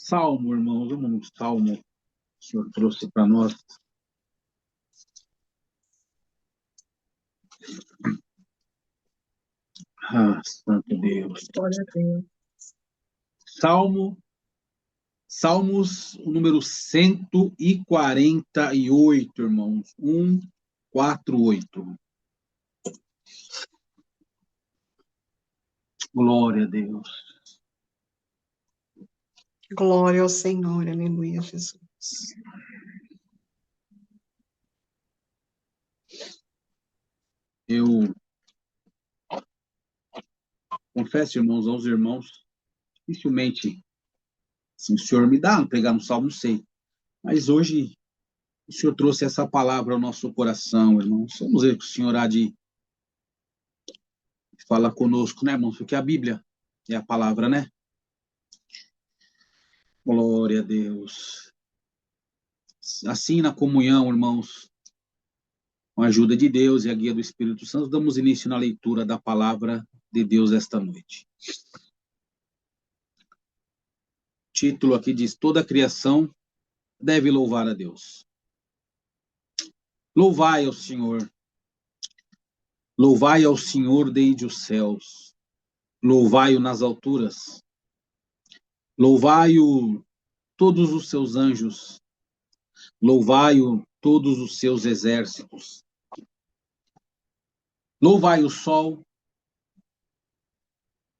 Salmo, irmãos, vamos no Salmo que o Senhor trouxe para nós. Santo Deus. Glória a Deus. Salmos, o número 148, irmãos. 148. Glória a Deus. Glória ao Senhor, aleluia, Jesus. Eu confesso, irmãos, aos irmãos, dificilmente, se o Senhor me dá, pegar no Salmo, não sei. Mas hoje o Senhor trouxe essa palavra ao nosso coração, irmãos. Vamos ver que o Senhor há de falar conosco, né, irmãos? Porque a Bíblia é a palavra, né? Glória a Deus. Assim, na comunhão, irmãos, com a ajuda de Deus e a guia do Espírito Santo, damos início na leitura da palavra de Deus esta noite. O título aqui diz: Toda a criação deve louvar a Deus. Louvai ao Senhor. Louvai ao Senhor desde os céus. Louvai-o nas alturas. Louvai-o todos os seus anjos. Louvai-o todos os seus exércitos. Louvai o sol,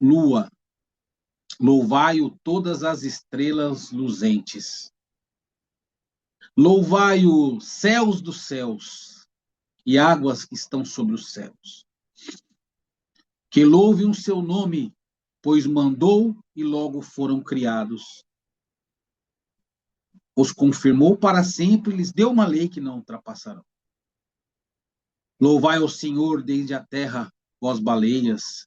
lua. Louvai-o todas as estrelas luzentes. Louvai-o céus dos céus e águas que estão sobre os céus. Que louvem o seu nome, pois mandou e logo foram criados. Os confirmou para sempre, lhes deu uma lei que não ultrapassarão. Louvai ao Senhor desde a terra, vós baleias,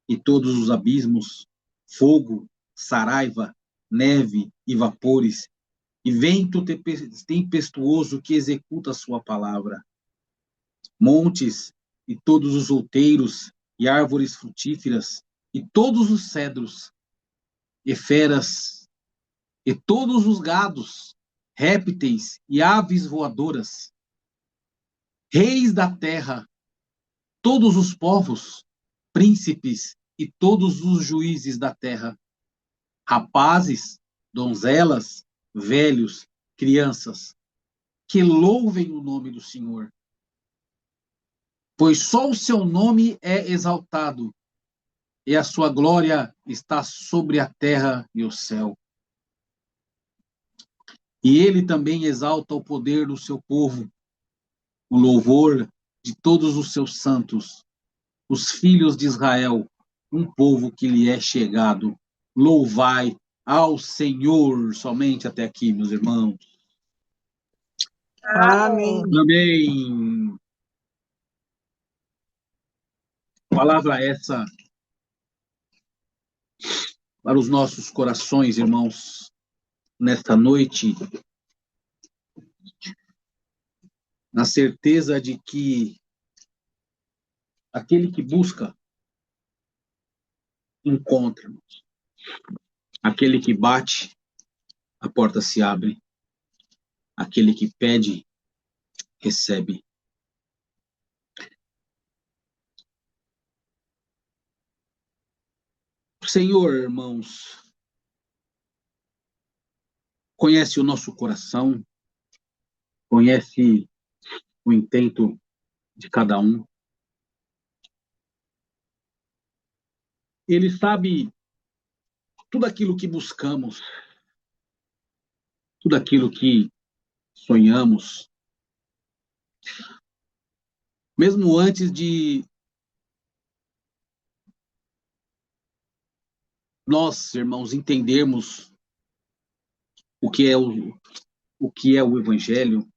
e todos os abismos, fogo, saraiva, neve e vapores, e vento tempestuoso que executa a sua palavra. Montes e todos os outeiros, e árvores frutíferas, e todos os cedros, e feras, e todos os gados, répteis e aves voadoras, reis da terra, todos os povos, príncipes e todos os juízes da terra, rapazes, donzelas, velhos, crianças, que louvem o nome do Senhor. Pois só o seu nome é exaltado, e a sua glória está sobre a terra e o céu. E ele também exalta o poder do seu povo, o louvor de todos os seus santos, os filhos de Israel, um povo que lhe é chegado. Louvai ao Senhor. Somente até aqui, meus irmãos. Amém. Amém. Palavra essa para os nossos corações, irmãos, nesta noite, na certeza de que aquele que busca, encontra. Aquele que bate, a porta se abre. Aquele que pede, recebe. O Senhor, irmãos, conhece o nosso coração, conhece o intento de cada um. Ele sabe tudo aquilo que buscamos, tudo aquilo que sonhamos, mesmo antes de nós, irmãos, entendermos o que é o Evangelho,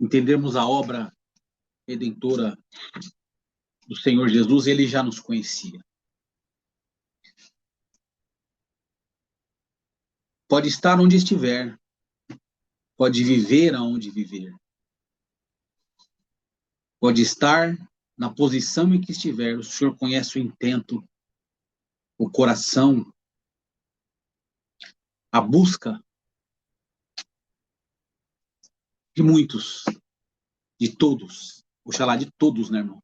entendermos a obra redentora do Senhor Jesus, ele já nos conhecia. Pode estar onde estiver, pode viver aonde viver, pode estar na posição em que estiver, o Senhor conhece o intento, o coração, a busca de muitos, de todos, oxalá de todos, né, irmão?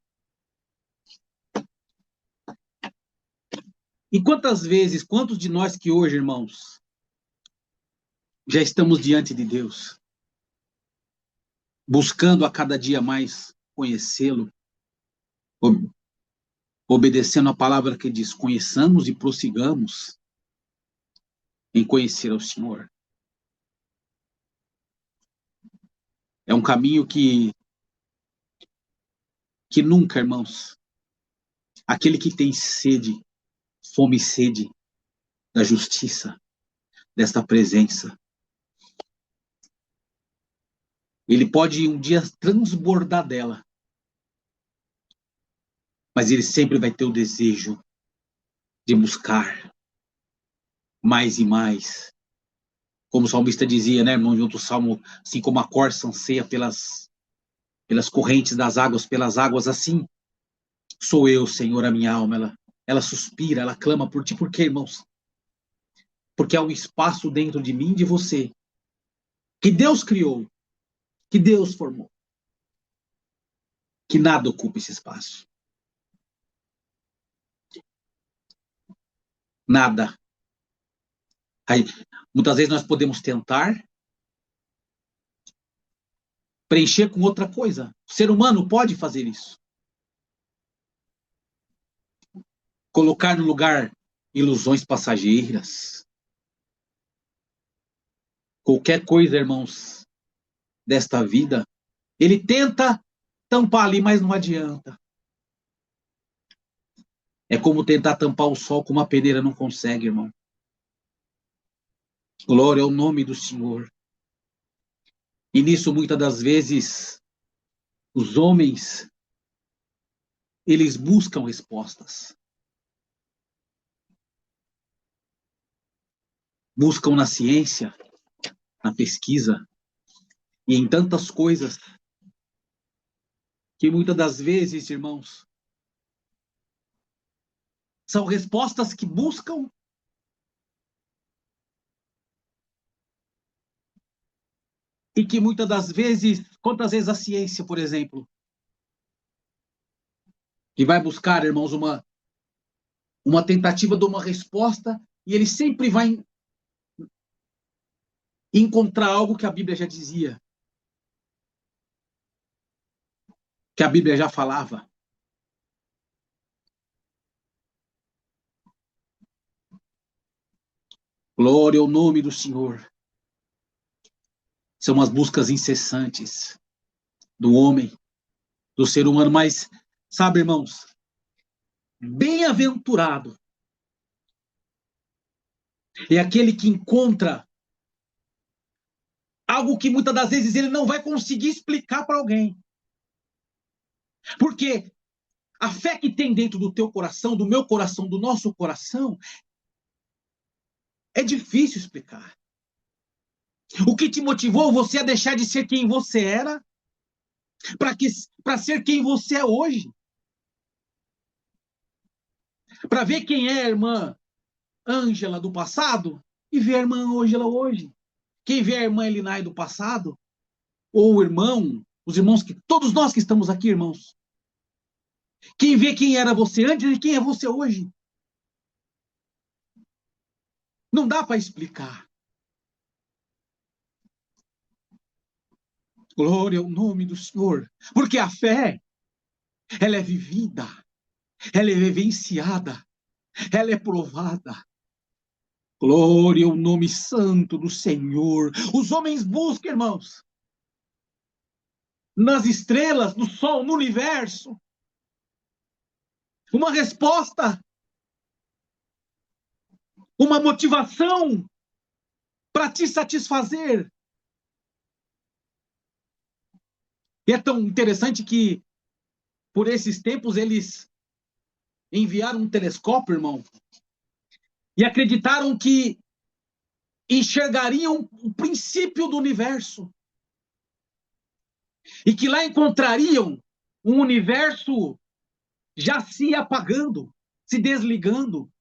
E quantos de nós que hoje, irmãos, já estamos diante de Deus, buscando a cada dia mais conhecê-lo, obedecendo a palavra que diz: conheçamos e prossigamos em conhecer ao Senhor. É um caminho que nunca, irmãos, aquele que tem sede, fome e sede da justiça, desta presença, ele pode um dia transbordar dela, mas ele sempre vai ter o desejo de buscar mais e mais. Como o salmista dizia, né, irmão, em outro salmo, assim como a corça anseia pelas correntes das águas, pelas águas, assim sou eu, Senhor, a minha alma. Ela suspira, ela clama por ti. Por quê, irmãos? Porque há um espaço dentro de mim e de você, que Deus criou, que Deus formou, que nada ocupa esse espaço. Nada. Aí, muitas vezes nós podemos tentar preencher com outra coisa. O ser humano pode fazer isso. Colocar no lugar ilusões passageiras. Qualquer coisa, irmãos, desta vida, ele tenta tampar ali, mas não adianta. É como tentar tampar o sol com uma peneira, não consegue, irmão. Glória ao nome do Senhor. E nisso, muitas das vezes, os homens, eles buscam respostas. Buscam na ciência, na pesquisa, e em tantas coisas, que muitas das vezes, irmãos, são respostas que buscam e que muitas das vezes, quantas vezes a ciência, por exemplo, que vai buscar, irmãos, uma tentativa de uma resposta, e ele sempre vai encontrar algo que a Bíblia já dizia, que a Bíblia já falava. Glória ao nome do Senhor. São as buscas incessantes do homem, do ser humano, mas, sabe, irmãos, bem-aventurado é aquele que encontra algo que muitas das vezes ele não vai conseguir explicar para alguém. Porque a fé que tem dentro do teu coração, do meu coração, do nosso coração, é difícil explicar. O que te motivou você a deixar de ser quem você era para ser quem você é hoje? Para ver quem é a irmã Ângela do passado e ver a irmã Ângela hoje. Quem vê a irmã Elinai do passado, ou o irmão, os irmãos que todos nós que estamos aqui, irmãos. Quem vê quem era você antes e quem é você hoje. Não dá para explicar. Glória ao nome do Senhor. Porque a fé, ela é vivida, ela é vivenciada, ela é provada. Glória ao nome santo do Senhor. Os homens buscam, irmãos, nas estrelas, no sol, no universo, uma resposta, uma motivação para te satisfazer. E é tão interessante que, por esses tempos, eles enviaram um telescópio, irmão, e acreditaram que enxergariam o princípio do universo. E que lá encontrariam um universo já se apagando, se desligando.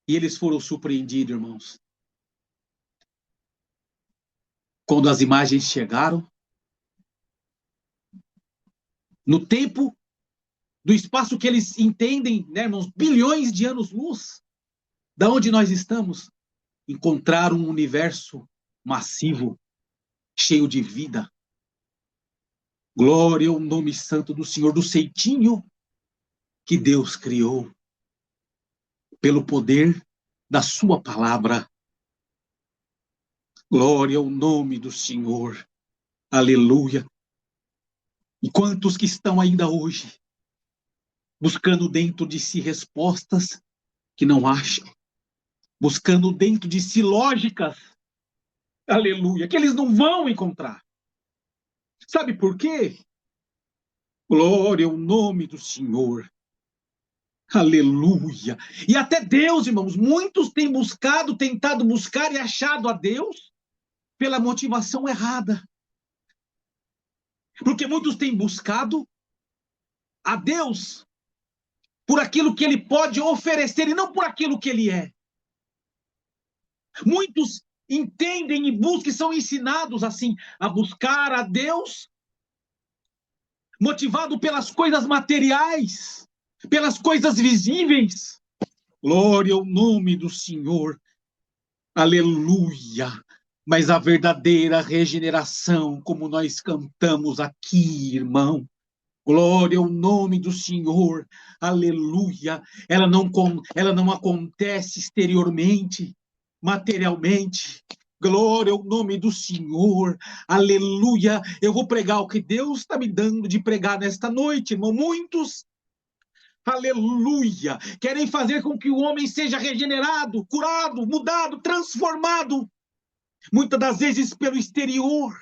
E eles foram surpreendidos, irmãos. Quando as imagens chegaram, no tempo do espaço que eles entendem, né, irmãos, bilhões de anos-luz, da onde nós estamos, encontraram um universo massivo, cheio de vida. Glória ao nome santo do Senhor, do ceitinho que Deus criou, pelo poder da sua palavra. Glória ao nome do Senhor. Aleluia. E quantos que estão ainda hoje buscando dentro de si respostas que não acham, buscando dentro de si lógicas, aleluia, que eles não vão encontrar. Sabe por quê? Glória ao nome do Senhor. Aleluia. E até Deus, irmãos, muitos têm buscado, tentado buscar e achado a Deus pela motivação errada. Porque muitos têm buscado a Deus por aquilo que ele pode oferecer e não por aquilo que ele é. Muitos entendem e buscam e são ensinados assim a buscar a Deus motivado pelas coisas materiais, pelas coisas visíveis. Glória ao nome do Senhor. Aleluia. Mas a verdadeira regeneração, como nós cantamos aqui, irmão, glória ao nome do Senhor, aleluia, ela não acontece exteriormente, materialmente. Glória ao nome do Senhor, aleluia. Eu vou pregar o que Deus está me dando de pregar nesta noite, irmão. Muitos, aleluia, querem fazer com que o homem seja regenerado, curado, mudado, transformado, muitas das vezes pelo exterior.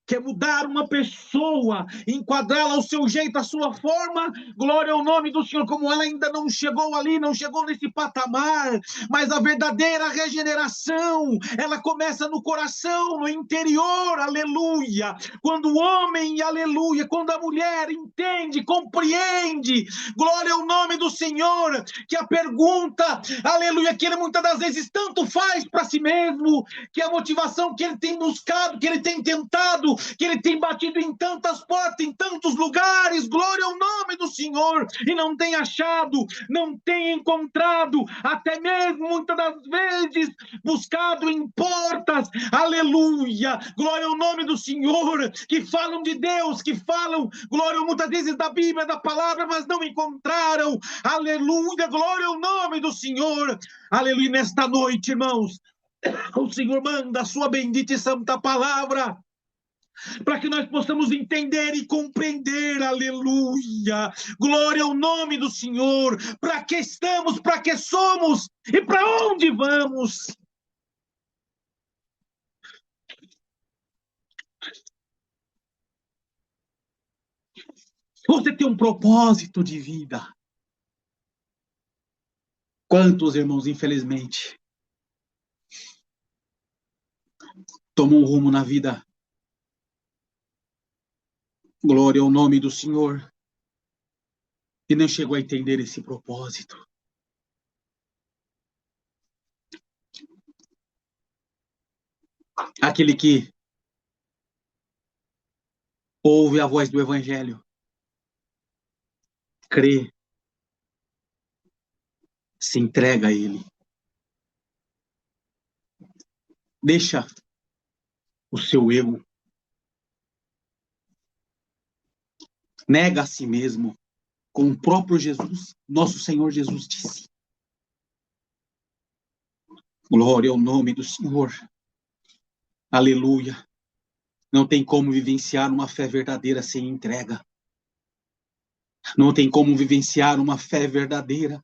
Quer mudar uma pessoa, enquadrá-la ao seu jeito, à sua forma, glória ao nome do Senhor, como ela ainda não chegou ali, não chegou nesse patamar, mas a verdadeira regeneração, ela começa no coração, no interior, aleluia, quando o homem, aleluia, quando a mulher entende, compreende, glória ao nome do Senhor, que a pergunta, aleluia, que ele muitas das vezes tanto faz para si mesmo, que a motivação que ele tem buscado, que ele tem tentado, que ele tem batido em tantas portas, em tantos lugares, glória ao nome do Senhor, e não tem achado, não tem encontrado, até mesmo muitas das vezes buscado em portas, aleluia, glória ao nome do Senhor, que falam de Deus, que falam, glória muitas vezes da Bíblia, da palavra, mas não encontraram, aleluia, glória ao nome do Senhor, aleluia. Nesta noite, irmãos, o Senhor manda a sua bendita e santa palavra para que nós possamos entender e compreender, aleluia, glória ao nome do Senhor, para que estamos, para que somos e para onde vamos. Você tem um propósito de vida. Quantos, irmãos, infelizmente, tomam um rumo na vida, glória ao nome do Senhor, e não chegou a entender esse propósito. Aquele que ouve a voz do Evangelho, crê, se entrega a Ele, deixa o seu eu, nega a si mesmo, como o próprio Jesus, nosso Senhor Jesus disse. Glória ao nome do Senhor. Aleluia. Não tem como vivenciar uma fé verdadeira sem entrega. Não tem como vivenciar uma fé verdadeira,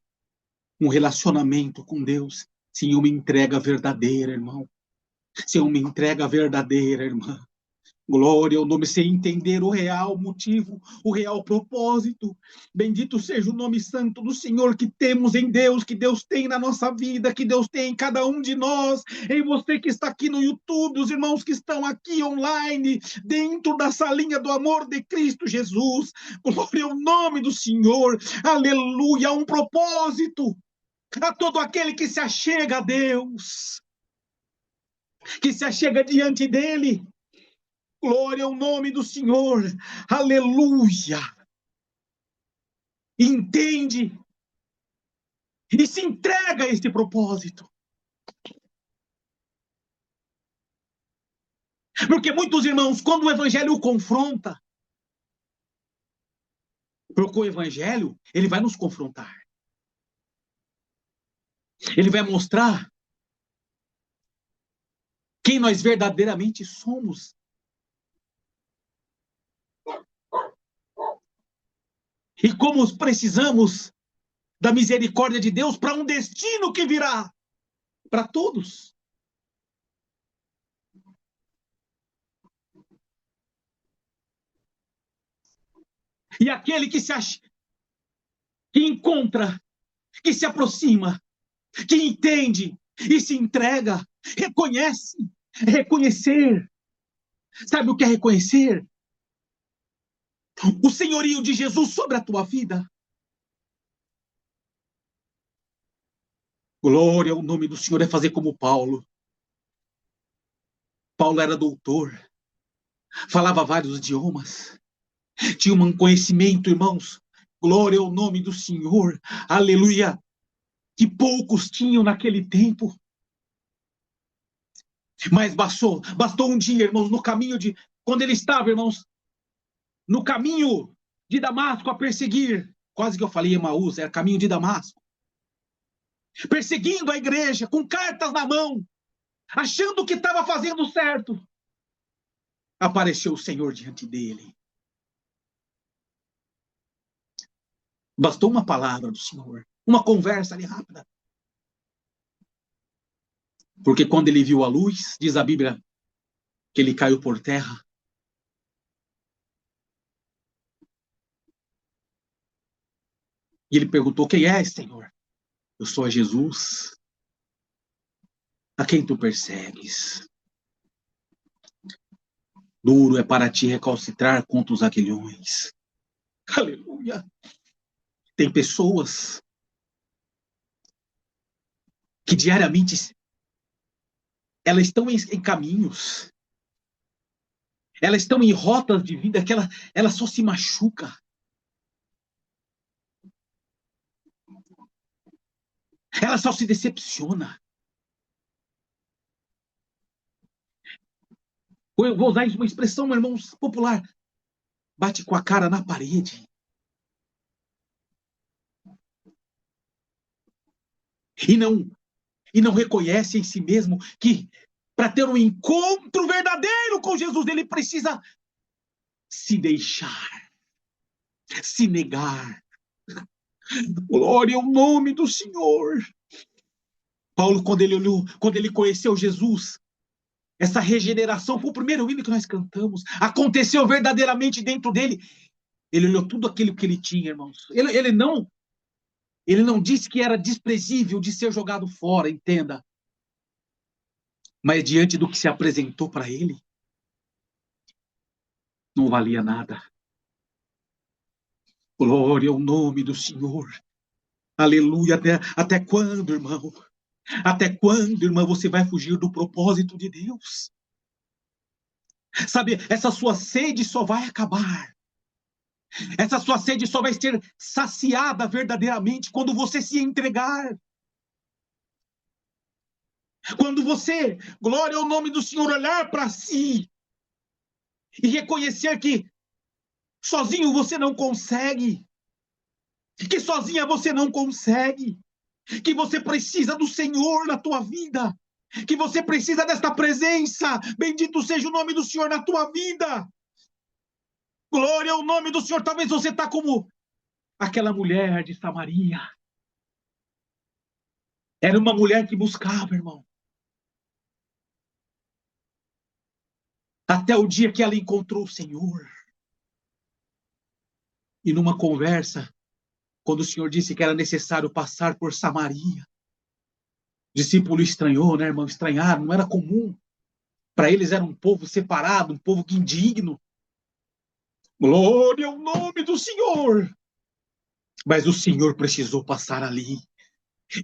um relacionamento com Deus, sem uma entrega verdadeira, irmão. Sem uma entrega verdadeira, irmã. Glória ao nome, sem entender o real motivo, o real propósito. Bendito seja o nome santo do Senhor que temos em Deus, que Deus tem na nossa vida, que Deus tem em cada um de nós, em você que está aqui no YouTube, os irmãos que estão aqui online, dentro da salinha do amor de Cristo Jesus. Glória ao nome do Senhor, aleluia, um propósito. a todo aquele que se achega a Deus, que se achega diante dele. Glória ao nome do Senhor. Aleluia. Entende e se entrega a este propósito. Porque muitos irmãos, quando o evangelho o confronta, porque o evangelho, ele vai nos confrontar. Ele vai mostrar quem nós verdadeiramente somos. E como precisamos da misericórdia de Deus para um destino que virá para todos. E aquele que que encontra, que se aproxima, que entende e se entrega, reconhece, reconhecer. Sabe o que é reconhecer? O senhorio de Jesus sobre a tua vida. Glória ao nome do Senhor, é fazer como Paulo. Paulo era doutor, falava vários idiomas, tinha um conhecimento, irmãos. Glória ao nome do Senhor, aleluia, que poucos tinham naquele tempo. Mas bastou um dia, irmãos, no caminho de... Quando ele estava, irmãos, no caminho de Damasco a perseguir, quase que eu falei Emaús, era caminho de Damasco, perseguindo a igreja, com cartas na mão, achando que estava fazendo certo. Apareceu o Senhor diante dele. Bastou uma palavra do Senhor, uma conversa ali rápida. Porque quando ele viu a luz, diz a Bíblia, que ele caiu por terra. E ele perguntou, quem és, Senhor? Eu sou Jesus. A quem tu persegues? Duro é para ti recalcitrar contra os aguilhões. Aleluia. Tem pessoas que diariamente elas estão em caminhos, elas estão em rotas de vida que ela só se machuca. Ela só se decepciona. Eu vou usar uma expressão, irmãos, popular. Bate com a cara na parede. E não reconhece em si mesmo que para ter um encontro verdadeiro com Jesus, ele precisa se deixar, se negar. Glória ao nome do Senhor. Paulo, quando ele conheceu Jesus, essa regeneração foi o primeiro hino que nós cantamos. Aconteceu verdadeiramente dentro dele. Ele olhou tudo aquilo que ele tinha, irmãos. Ele não disse que era desprezível de ser jogado fora, entenda. Mas diante do que se apresentou para ele, não valia nada. Glória ao nome do Senhor. Aleluia. Até quando, irmão? Até quando, irmão, você vai fugir do propósito de Deus? Sabe, essa sua sede só vai acabar. Essa sua sede só vai ser saciada verdadeiramente quando você se entregar. Quando você, glória ao nome do Senhor, olhar para si e reconhecer que sozinho você não consegue, que sozinha você não consegue, que você precisa do Senhor na tua vida, que você precisa desta presença. Bendito seja o nome do Senhor na tua vida. Glória ao nome do Senhor. Talvez você está como aquela mulher de Samaria. Era uma mulher que buscava, irmão. Até o dia que ela encontrou o Senhor. E numa conversa, quando o Senhor disse que era necessário passar por Samaria, o discípulo estranhou, né, irmão? Estranharam, não era comum. Para eles era um povo separado, um povo indigno. Glória ao nome do Senhor! Mas o Senhor precisou passar ali.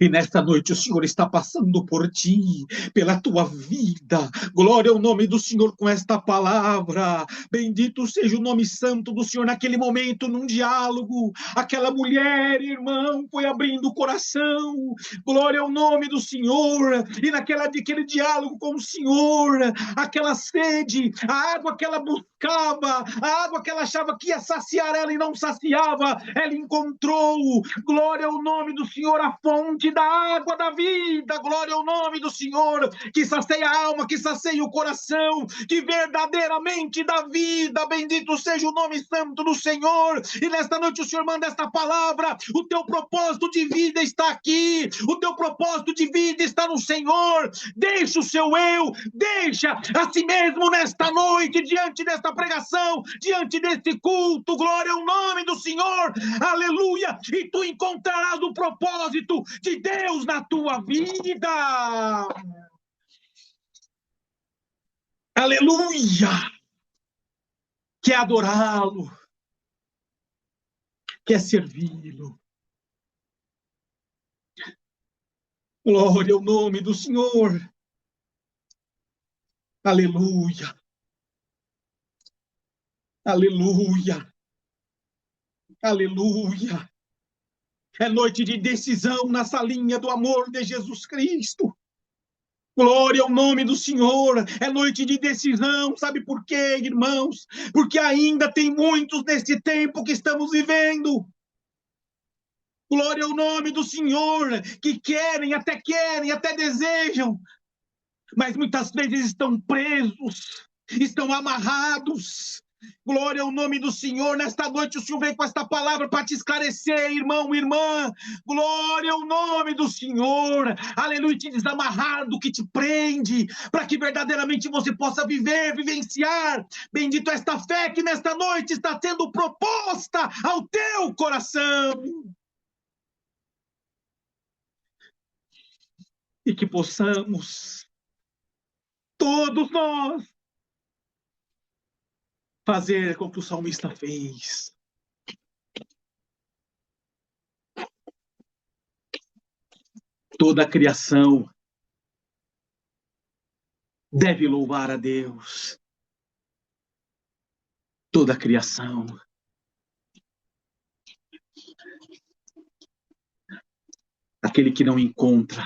E nesta noite o Senhor está passando por ti, pela tua vida. Glória ao nome do Senhor com esta palavra. Bendito seja o nome santo do Senhor naquele momento, num diálogo. Aquela mulher, irmão, foi abrindo o coração. Glória ao nome do Senhor. E naquele diálogo com o Senhor, aquela sede, a água que ela buscava, a água que ela achava que ia saciar ela e não saciava, ela encontrou. Glória ao nome do Senhor, a fonte da água da vida. Glória ao nome do Senhor, que sacia a alma, que sacia o coração, que verdadeiramente dá vida. Bendito seja o nome santo do Senhor. E nesta noite o Senhor manda esta palavra. O teu propósito de vida está aqui. O teu propósito de vida está no Senhor. Deixa o seu eu, deixa a si mesmo nesta noite, diante desta pregação, diante deste culto. Glória ao nome do Senhor. Aleluia. E tu encontrarás o propósito de Deus na tua vida. Aleluia. Quer adorá-lo, quer servi-lo. Glória ao nome do Senhor. Aleluia. Aleluia. Aleluia. É noite de decisão na salinha do amor de Jesus Cristo. Glória ao nome do Senhor. É noite de decisão. Sabe por quê, irmãos? Porque ainda tem muitos neste tempo que estamos vivendo. Glória ao nome do Senhor, que querem, até desejam, mas muitas vezes estão presos, estão amarrados. Glória ao nome do Senhor. Nesta noite o Senhor vem com esta palavra para te esclarecer, irmão, irmã. Glória ao nome do Senhor. Aleluia, te desamarrar do que te prende, para que verdadeiramente você possa viver, vivenciar. Bendito esta fé que nesta noite está sendo proposta ao teu coração. E que possamos, todos nós, fazer com que o salmista fez. Toda a criação deve louvar a Deus. Toda a criação. Aquele que não encontra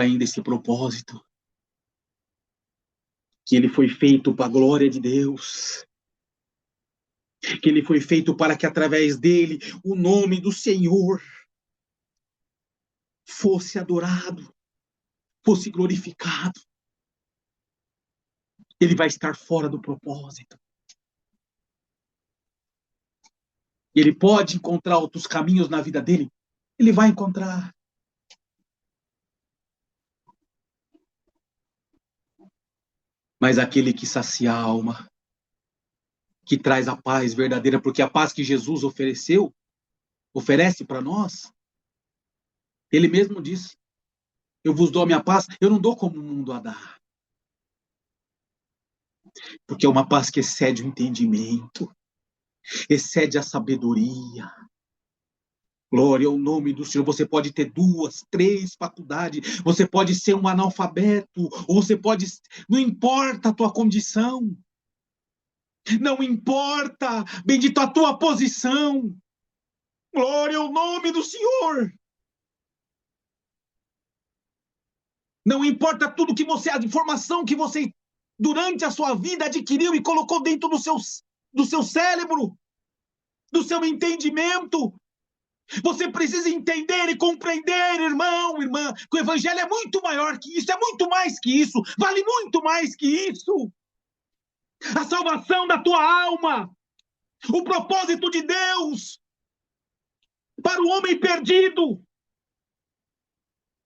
ainda esse propósito, que ele foi feito para a glória de Deus, que ele foi feito para que através dele o nome do Senhor fosse adorado, fosse glorificado. Ele vai estar fora do propósito. Ele pode encontrar outros caminhos na vida dele, ele vai encontrar. Mas aquele que sacia a alma, que traz a paz verdadeira, porque a paz que Jesus oferece para nós, ele mesmo disse: eu vos dou a minha paz, eu não dou como o mundo a dá. Porque é uma paz que excede o entendimento, excede a sabedoria. Glória ao nome do Senhor. Você pode ter 2, 3 faculdades, você pode ser um analfabeto, ou você pode... Não importa a tua condição. Não importa, bendito a tua posição. Glória ao nome do Senhor. Não importa tudo que você... A informação que você, durante a sua vida, adquiriu e colocou dentro do seu cérebro, do seu entendimento. Você precisa entender e compreender, irmão, irmã, que o evangelho é muito maior que isso, é muito mais que isso, vale muito mais que isso. A salvação da tua alma, o propósito de Deus para o homem perdido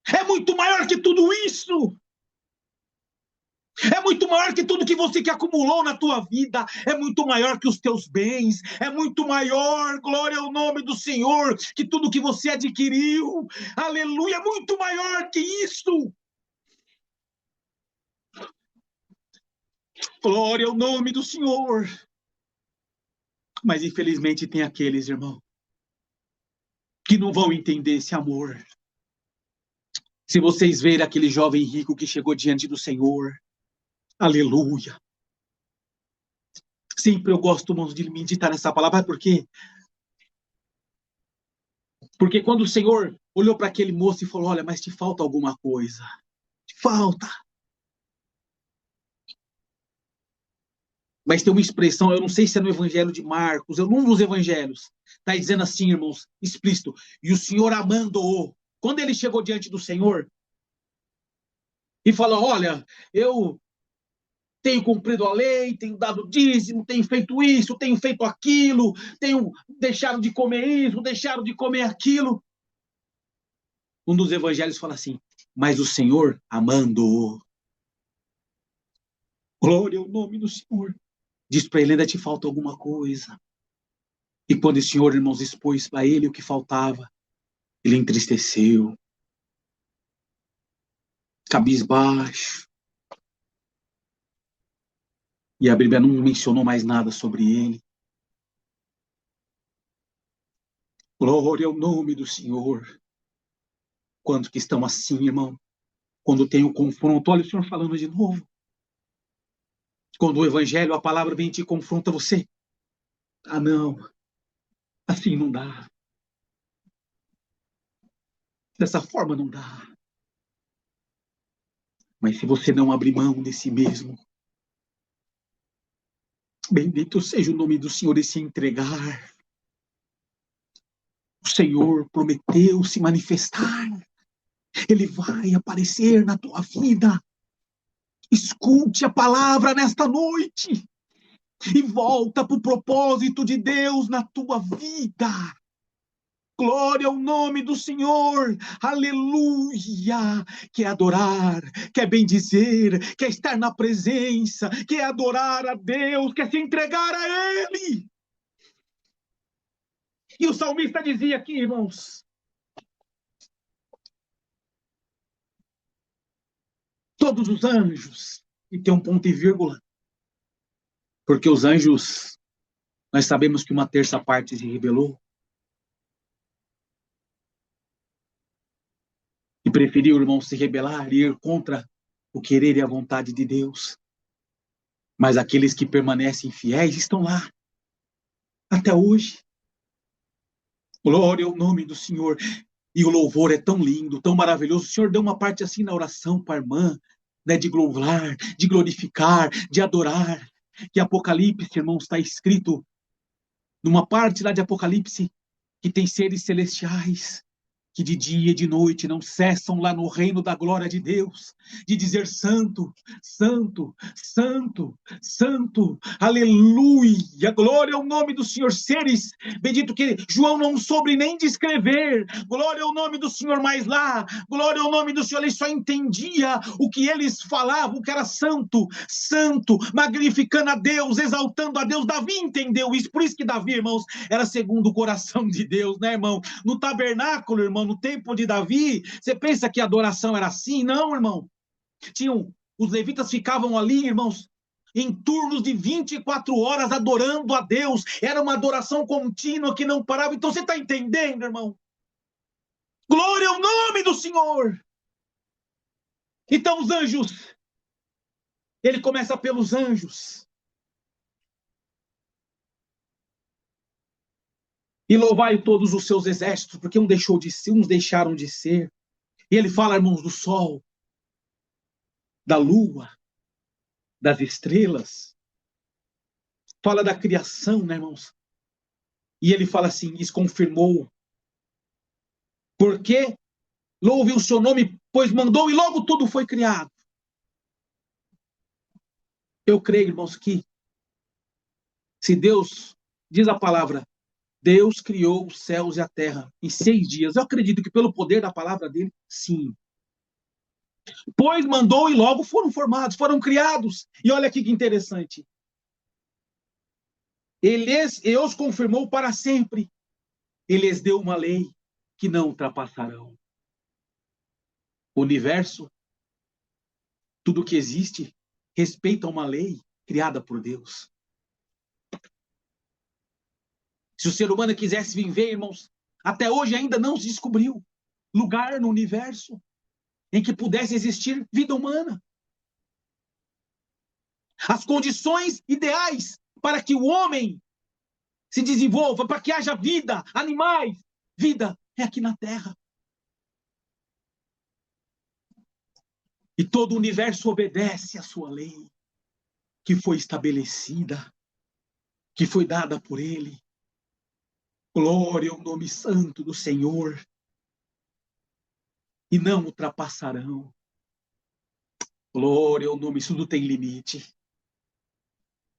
é muito maior que tudo isso. É muito maior que tudo que você que acumulou na tua vida. É muito maior que os teus bens. É muito maior, glória ao nome do Senhor, que tudo que você adquiriu. Aleluia, é muito maior que isso. Glória ao nome do Senhor. Mas infelizmente tem aqueles, irmão, que não vão entender esse amor. Se vocês verem aquele jovem rico que chegou diante do Senhor, aleluia. Sempre eu gosto, irmãos, de meditar nessa palavra. Por quê? Porque quando o Senhor olhou para aquele moço e falou, olha, mas te falta alguma coisa. Te falta. Mas tem uma expressão, eu não sei se é no Evangelho de Marcos, é num dos evangelhos, está dizendo assim, irmãos, explícito, e o Senhor amando-o. Quando ele chegou diante do Senhor e falou, olha, eu tenho cumprido a lei, tenho dado dízimo, tenho feito isso, tenho feito aquilo, tenho deixado de comer isso, deixado de comer aquilo. Um dos evangelhos fala assim, mas o Senhor amando-o. Glória ao nome do Senhor. Diz para ele, ainda te falta alguma coisa. E quando o Senhor, irmãos, expôs para ele o que faltava, ele entristeceu, cabisbaixo. E a Bíblia não mencionou mais nada sobre ele. Glória ao nome do Senhor. Quantos que estão assim, irmão? Quando tem o confronto, olha o Senhor falando de novo. Quando o Evangelho, a palavra vem e te confronta você. Ah, não. Assim não dá. Dessa forma não dá. Mas se você não abrir mão de si mesmo, bendito seja o nome do Senhor e se entregar. O Senhor prometeu se manifestar. Ele vai aparecer na tua vida. Escute a palavra nesta noite e volta para o propósito de Deus na tua vida. Glória ao nome do Senhor, aleluia. Quer adorar, quer bendizer, quer estar na presença, quer adorar a Deus, quer se entregar a Ele. E o salmista dizia aqui, irmãos, todos os anjos, e tem um ponto e vírgula, porque os anjos, nós sabemos que uma terça parte se rebelou, e preferiu, irmão, se rebelar e ir contra o querer e a vontade de Deus. Mas aqueles que permanecem fiéis estão lá, até hoje. Glória ao nome do Senhor. E o louvor é tão lindo, tão maravilhoso. O Senhor deu uma parte assim na oração para a irmã, né, de louvar, de glorificar, de adorar. Que Apocalipse, irmãos, está escrito numa parte lá de Apocalipse que tem seres celestiais que de dia e de noite não cessam lá no reino da glória de Deus, de dizer santo, santo, santo, santo, aleluia, glória ao nome do Senhor, seres, bendito que João não soube nem descrever, glória ao nome do Senhor, mas lá, glória ao nome do Senhor, ele só entendia o que eles falavam, que era santo, santo, magnificando a Deus, exaltando a Deus. Davi entendeu isso, por isso que Davi, irmãos, era segundo o coração de Deus, né, irmão? No tabernáculo, irmão, no tempo de Davi, você pensa que a adoração era assim? Não, irmão. Os levitas ficavam ali, irmãos, em turnos de 24 horas adorando a Deus. Era uma adoração contínua que não parava. Então você está entendendo, irmão? Glória ao nome do Senhor. Então os anjos, ele começa pelos anjos. E louvai todos os seus exércitos, porque uns deixaram de ser. E ele fala, irmãos, do sol, da lua, das estrelas. Fala da criação, né, irmãos? E ele fala assim, isso confirmou. Porque louve o seu nome, pois mandou e logo tudo foi criado. Eu creio, irmãos, que se Deus, diz a palavra, Deus criou os céus e a terra em 6 dias. Eu acredito que pelo poder da palavra dele, sim. Pois mandou e logo foram formados, foram criados. E olha aqui que interessante. Ele os confirmou para sempre. Ele lhes deu uma lei que não ultrapassarão. O universo, tudo que existe, respeita uma lei criada por Deus. Se o ser humano quisesse viver, irmãos, Até hoje ainda não se descobriu lugar no universo em que pudesse existir vida humana. As condições ideais para que o homem se desenvolva, para que haja vida, animais, vida, é aqui na Terra. E todo o universo obedece à sua lei, que foi estabelecida, que foi dada por ele. Glória ao nome santo do Senhor. E não ultrapassarão. Glória ao nome, isso tudo tem limite.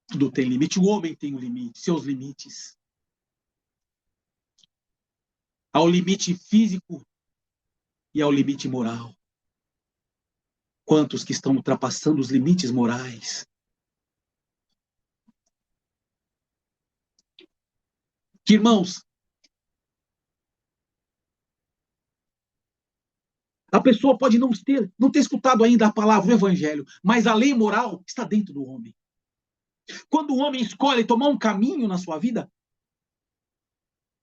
Tudo tem limite. O homem tem um limite, seus limites. Ao limite físico e ao limite moral. Quantos que estão ultrapassando os limites morais? Que, irmãos, a pessoa pode não ter escutado ainda a palavra, o evangelho, mas a lei moral está dentro do homem. Quando o homem escolhe tomar um caminho na sua vida,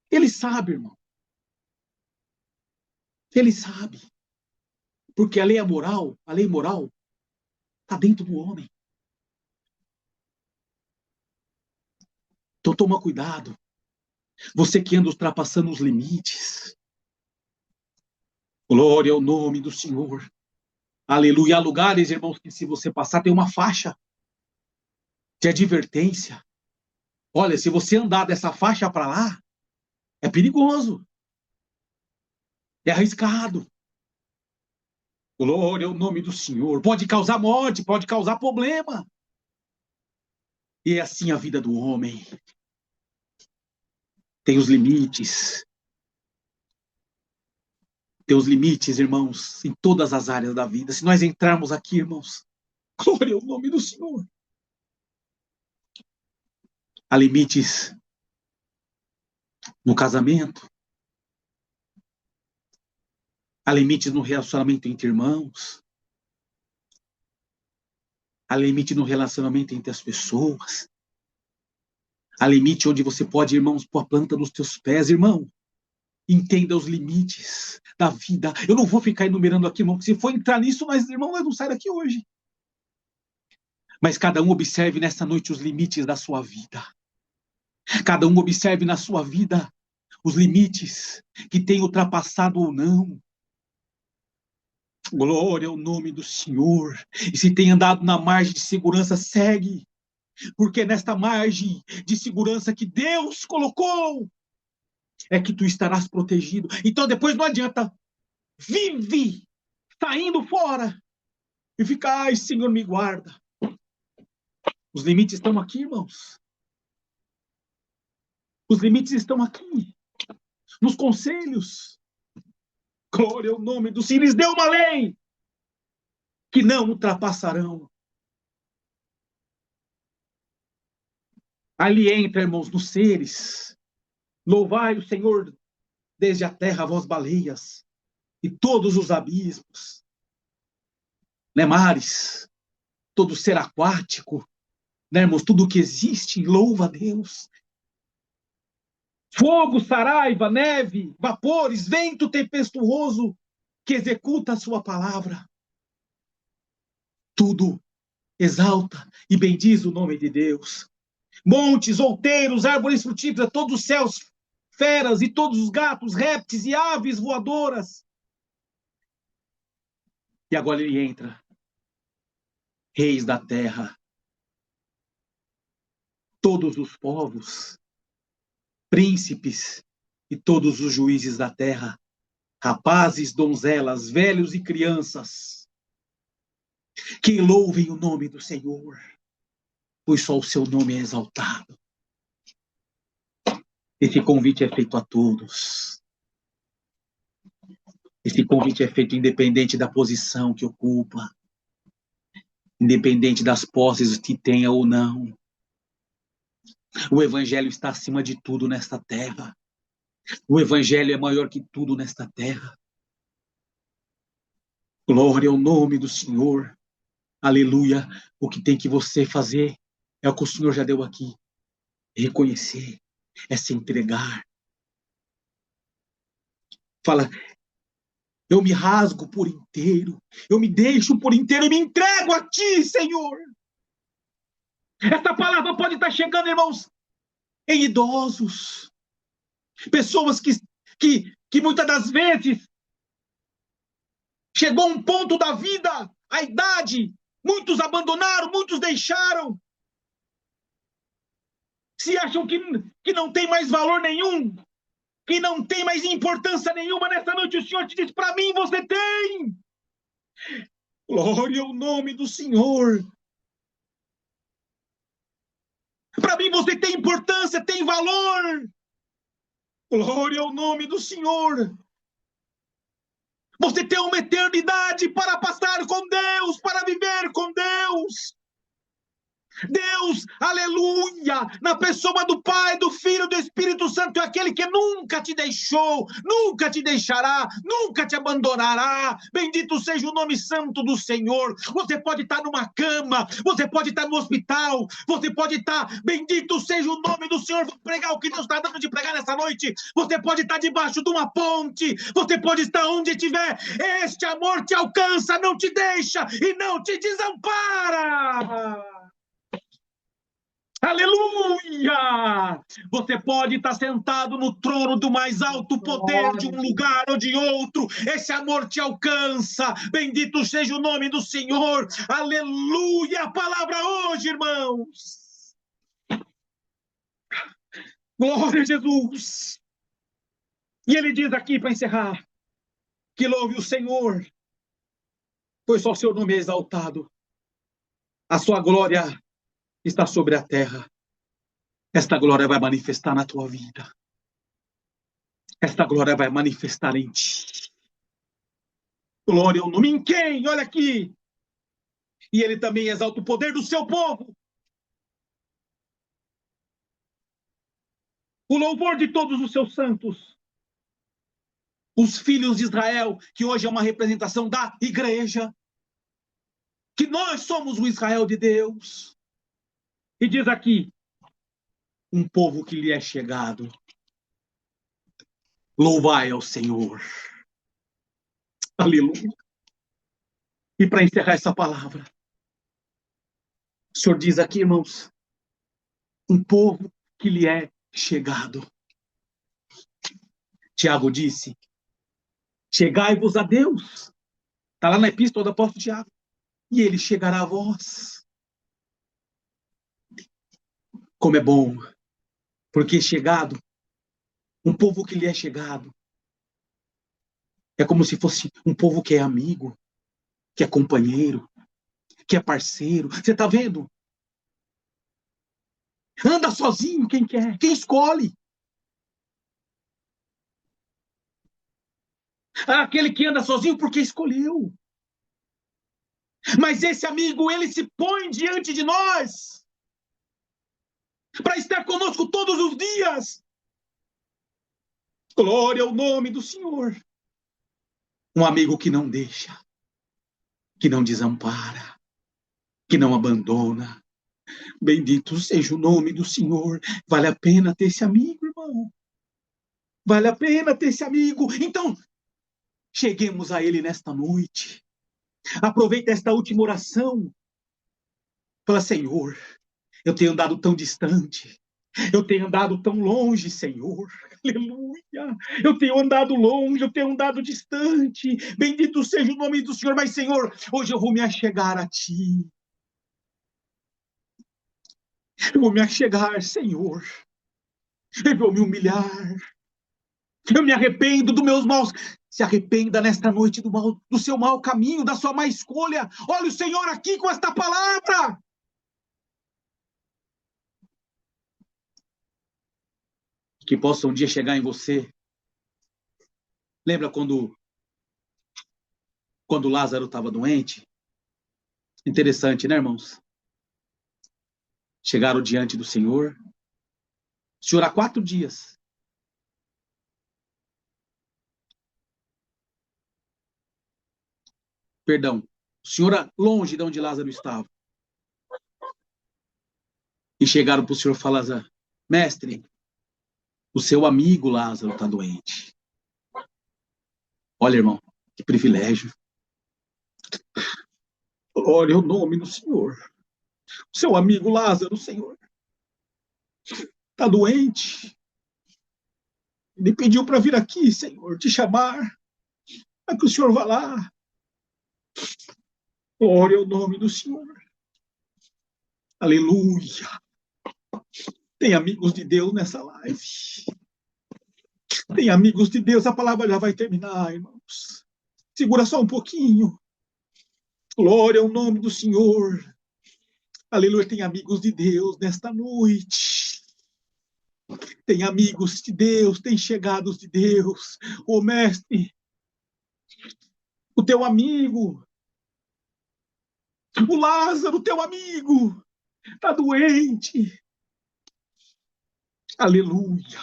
ele sabe, irmão. Ele sabe. Porque a lei moral está dentro do homem. Então toma cuidado. Você que anda ultrapassando os limites. Glória ao nome do Senhor. Aleluia. Há lugares, irmãos, que se você passar tem uma faixa de advertência. Olha, se você andar dessa faixa para lá, é perigoso. É arriscado. Glória ao nome do Senhor. Pode causar morte, pode causar problema. E é assim a vida do homem. Tem os limites. Tem os limites, irmãos, em todas as áreas da vida. Se nós entrarmos aqui, irmãos, glória ao nome do Senhor. Há limites no casamento. Há limites no relacionamento entre irmãos. Há limite no relacionamento entre as pessoas. Há limite onde você pode, irmãos, pôr a planta dos teus pés, irmão. Entenda os limites da vida. Eu não vou ficar enumerando aqui, irmão, porque se for entrar nisso, nós, irmão, nós não saímos daqui hoje. Mas cada um observe nessa noite os limites da sua vida. Cada um observe na sua vida os limites que tem ultrapassado ou não. Glória ao nome do Senhor. E se tem andado na margem de segurança, segue. Porque é nesta margem de segurança que Deus colocou é que tu estarás protegido. Então depois não adianta. Vive saindo fora e fica, ai, Senhor, me guarda. Os limites estão aqui, irmãos. Os limites estão aqui. Nos conselhos. Glória ao nome do Senhor. Eles deu uma lei que não ultrapassarão. Ali entra, irmãos, nos seres. Louvai o Senhor desde a terra, vós baleias, e todos os abismos, né, mares, todo ser aquático, né, irmãos, tudo que existe, louva a Deus. Fogo, saraiva, neve, vapores, vento tempestuoso que executa a sua palavra. Tudo exalta e bendiz o nome de Deus. Montes, outeiros, árvores frutíferas, todos os céus, feras e todos os gatos, répteis e aves voadoras. E agora ele entra. Reis da terra, todos os povos, príncipes e todos os juízes da terra, rapazes, donzelas, velhos e crianças, que louvem o nome do Senhor, pois só o seu nome é exaltado. Esse convite é feito a todos. Esse convite é feito independente da posição que ocupa, independente das posses que tenha ou não. O evangelho está acima de tudo nesta terra. O evangelho é maior que tudo nesta terra. Glória ao nome do Senhor. Aleluia. O que tem que você fazer é o que o Senhor já deu aqui. Reconhecer. É se entregar. Fala, eu me rasgo por inteiro, eu me deixo por inteiro, eu me entrego a ti, Senhor. Essa palavra pode estar chegando, irmãos, em idosos, pessoas que muitas das vezes chegou um ponto da vida, a idade, muitos abandonaram, muitos deixaram, se acham que não tem mais valor nenhum, que não tem mais importância nenhuma. Nessa noite o Senhor te diz, para mim você tem. Glória ao nome do Senhor. Para mim você tem importância, tem valor. Glória ao nome do Senhor. Você tem uma eternidade para passar com Deus, para viver com Deus. Deus, aleluia, na pessoa do Pai, do Filho, do Espírito Santo, é aquele que nunca te deixou, nunca te deixará, nunca te abandonará. Bendito seja o nome santo do Senhor. Você pode estar numa cama, você pode estar no hospital, você pode estar, bendito seja o nome do Senhor. Vou pregar o que Deus está dando de pregar nessa noite. Você pode estar debaixo de uma ponte, você pode estar onde estiver. Este amor te alcança, não te deixa e não te desampara. Aleluia! Você pode estar sentado no trono do mais alto poder de um lugar ou de outro. Esse amor te alcança. Bendito seja o nome do Senhor. Aleluia! A palavra hoje, irmãos. Glória a Jesus. E ele diz aqui para encerrar que louve o Senhor, pois só seu nome é exaltado. A sua glória está sobre a terra. Esta glória vai manifestar na tua vida. Esta glória vai manifestar em ti. Glória ao nome em quem? Olha aqui. E ele também exalta o poder do seu povo. O louvor de todos os seus santos. Os filhos de Israel, que hoje é uma representação da igreja. Que nós somos o Israel de Deus. E diz aqui, um povo que lhe é chegado. Louvai ao Senhor. Aleluia. E para encerrar essa palavra, o Senhor diz aqui, irmãos, um povo que lhe é chegado. Tiago disse, chegai-vos a Deus. Está lá na epístola do apóstolo Tiago. E ele chegará a vós. Como é bom, porque chegado, um povo que lhe é chegado, é como se fosse um povo que é amigo, que é companheiro, que é parceiro. Você está vendo? Anda sozinho quem quer, quem escolhe. Aquele que anda sozinho porque escolheu. Mas esse amigo, ele se põe diante de nós para estar conosco todos os dias. Glória ao nome do Senhor. Um amigo que não deixa, que não desampara, que não abandona. Bendito seja o nome do Senhor. Vale a pena ter esse amigo, irmão. Vale a pena ter esse amigo. Então, cheguemos a ele nesta noite. Aproveita esta última oração. Fala, Senhor, eu tenho andado tão distante. Eu tenho andado tão longe, Senhor. Aleluia. Eu tenho andado longe, eu tenho andado distante. Bendito seja o nome do Senhor. Mas, Senhor, hoje eu vou me achegar a Ti. Eu vou me achegar, Senhor. Eu vou me humilhar. Eu me arrependo dos meus maus. Se arrependa nesta noite do seu mau caminho, da sua má escolha. Olha o Senhor aqui com esta palavra. Que possa um dia chegar em você. Lembra quando Lázaro estava doente? Interessante, né, irmãos? Chegaram diante do Senhor. Chorar 4 dias. Perdão. O Senhor longe de onde Lázaro estava. E chegaram para o Senhor e falaram, mestre, o seu amigo Lázaro está doente. Olha, irmão, que privilégio. Glória ao nome do Senhor. Seu amigo Lázaro, Senhor, está doente. Ele pediu para vir aqui, Senhor, te chamar, para que o Senhor vá lá. Glória ao nome do Senhor. Aleluia. Tem amigos de Deus nessa live. Tem amigos de Deus. A palavra já vai terminar, irmãos. Segura só um pouquinho. Glória ao nome do Senhor. Aleluia. Tem amigos de Deus nesta noite. Tem amigos de Deus, tem chegados de Deus. Ô mestre, o teu amigo, o Lázaro, teu amigo, está doente. Aleluia.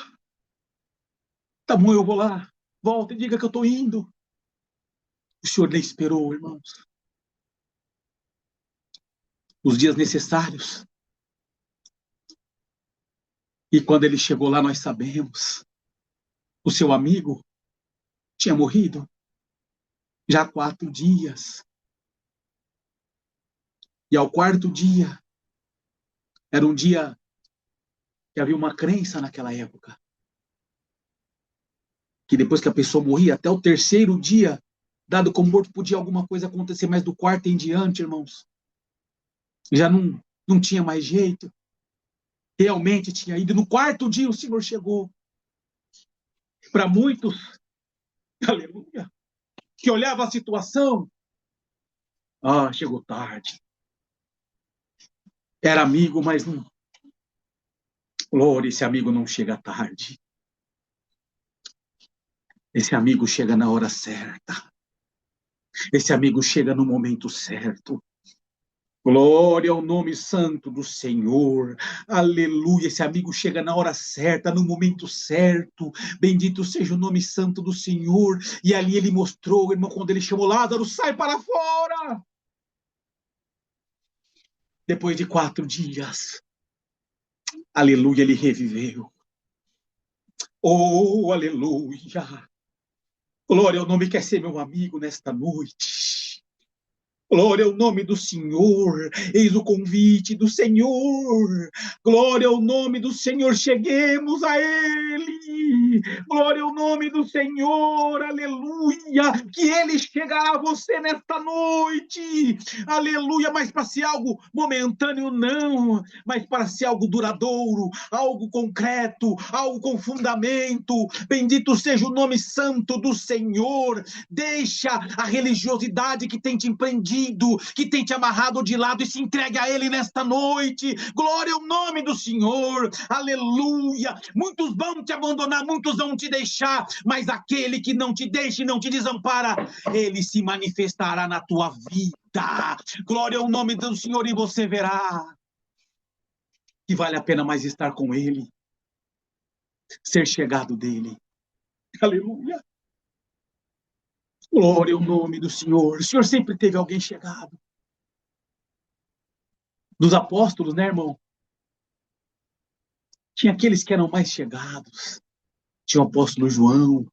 Tá bom, eu vou lá. Volta e diga que eu estou indo. O Senhor nem esperou, irmãos. Os dias necessários. E quando ele chegou lá, nós sabemos. O seu amigo tinha morrido já há 4 dias. E ao 4º dia, era um dia que havia uma crença naquela época. Que depois que a pessoa morria, até o 3º dia, dado como morto, podia alguma coisa acontecer, mas do 4º em diante, irmãos, já não tinha mais jeito. Realmente tinha ido. No 4º dia o Senhor chegou. Para muitos, aleluia, que olhava a situação, chegou tarde. Era amigo, mas não. Glória, esse amigo não chega tarde. Esse amigo chega na hora certa. Esse amigo chega no momento certo. Glória ao nome santo do Senhor. Aleluia. Esse amigo chega na hora certa, no momento certo. Bendito seja o nome santo do Senhor. E ali ele mostrou, irmão, quando ele chamou Lázaro, sai para fora. Depois de 4 dias, aleluia, ele reviveu. Oh, aleluia. Glória ao nome que quer ser meu amigo nesta noite. Glória ao nome do Senhor. Eis o convite do Senhor. Glória ao nome do Senhor. Cheguemos a Ele. Glória ao nome do Senhor. Aleluia. Que Ele chegará a você nesta noite. Aleluia. Mas para ser algo momentâneo, não. Mas para ser algo duradouro, algo concreto, algo com fundamento. Bendito seja o nome santo do Senhor. Deixa a religiosidade que tem te empreendido, que tem te amarrado de lado, e se entregue a Ele nesta noite. Glória ao nome do Senhor. Aleluia. Muitos vão te abandonar, muitos vão te deixar, mas aquele que não te deixa e não te desampara, Ele se manifestará na tua vida. Glória ao nome do Senhor, e você verá que vale a pena mais estar com Ele, ser chegado dEle. Aleluia. Glória ao nome do Senhor. O Senhor sempre teve alguém chegado. Dos apóstolos, né, irmão? Tinha aqueles que eram mais chegados. Tinha o apóstolo João,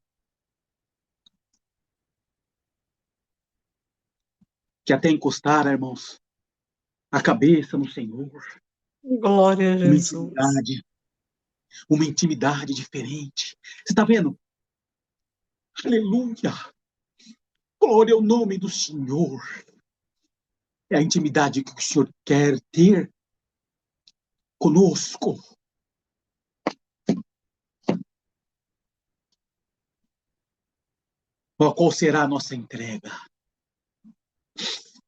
que até encostaram, irmãos, a cabeça no Senhor. Glória a Jesus. Uma intimidade diferente. Você está vendo? Aleluia. Glória ao nome do Senhor. É a intimidade que o Senhor quer ter conosco. Qual será a nossa entrega?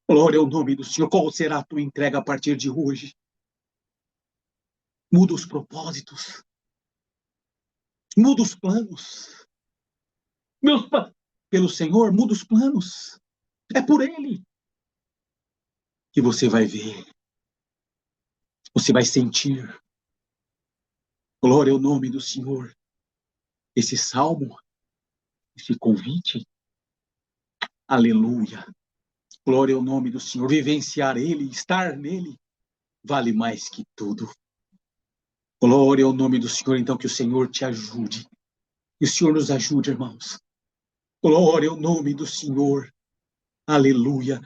Glória ao nome do Senhor. Qual será a tua entrega a partir de hoje? Muda os propósitos. Muda os planos. Pelo Senhor, muda os planos. É por Ele que você vai ver. Você vai sentir. Glória ao nome do Senhor. Esse salmo, esse convite. Aleluia. Glória ao nome do Senhor. Vivenciar Ele, estar nele, vale mais que tudo. Glória ao nome do Senhor. Então, que o Senhor te ajude. E o Senhor nos ajude, irmãos, Glória ao nome do Senhor. Aleluia.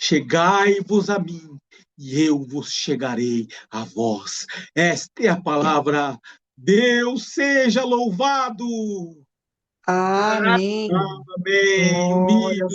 Chegai-vos a mim, e eu vos chegarei a vós. Esta é a palavra. Deus seja louvado. Amém. Amém. Glória Unidos